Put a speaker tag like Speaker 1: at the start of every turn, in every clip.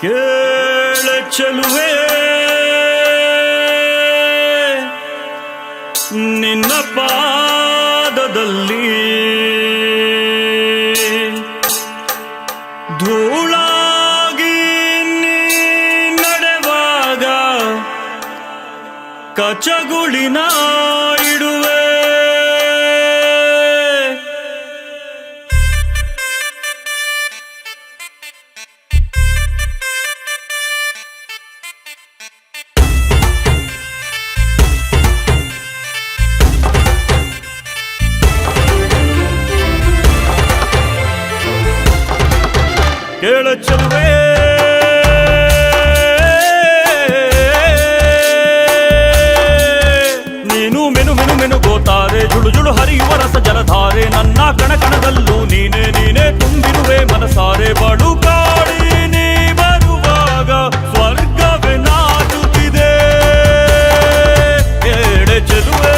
Speaker 1: ಕೇಳ ಚೆಲುವೆ ನಿನ್ನ ಪಾದದಲ್ಲಿ ಧೂಳಾಗಿ ನೀ ನಡೆವಾಗ ಕಚಗುಳಿನ ಇಡುವೆ. ಕೇಳ ಚೆಲುವೆ ನೀನು ಮೆನು ಮೆನು ಮೆನು ಗೋತಾರೆ ಜುಳು ಜುಳು ಹರಿಯುವ ರಸ ಜಲಧಾರೆ ನನ್ನ ಕಣ ಕಣದಲ್ಲೂ ನೀನೆ ನೀನೆ ತುಂಬಿರುವೆ ಮನಸಾರೆ ಬಡು ಕಾಡಿ ನೀ ಬರುವಾಗ ಸ್ವರ್ಗವೇ ನಾಚುತ್ತಿದೆ. ಕೇಳ ಚೆಲುವೆ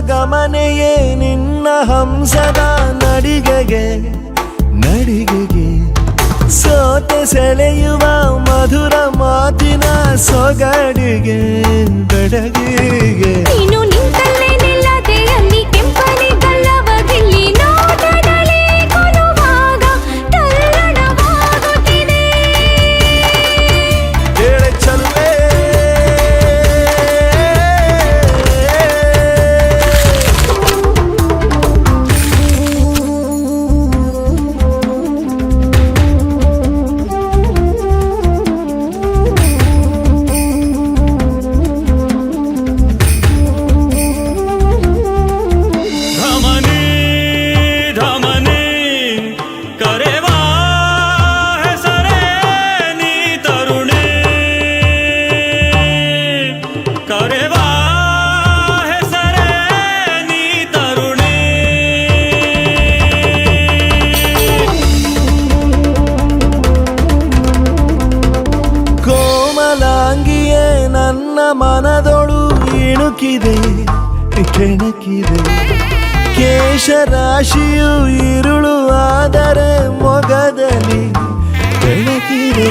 Speaker 2: ಗಮನೆಯೇ ನಿನ್ನ ಹಂಸದ ನಡಿಗೆಗೆ ನಡಿಗೆಗೆ ಸೋತೆ ಸೆಳೆಯುವ ಮಧುರ ಮಾತಿನ ಸೊಗಡಿಗೆ ಬೆಡಗಿಗೆ
Speaker 3: ನೀನು ನಿಂತಲ್ಲೇ ನಿಲ್ಲದೆ ಅಲ್ಲಿ ಕೆಂಪನೆ ಗಲ್ಲವದಲ್ಲಿ ನೋಟದಲ್ಲಿ ಕೊಲುವಾಗ ತಲ್ಲಣವಾಗುತ್ತಿದೆ.
Speaker 2: ಕೇಳ ಚೆಲುವೆ ನನ್ನ ಮನದೊಳು ಇಣುಕಿದೆ ಕೆಣಕಿದೆ ಕೇಶರಾಶಿಯು ಇರುಳು ಆದರೆ ಮೊಗದಲ್ಲಿ ಬೆಳಕಿದೆ.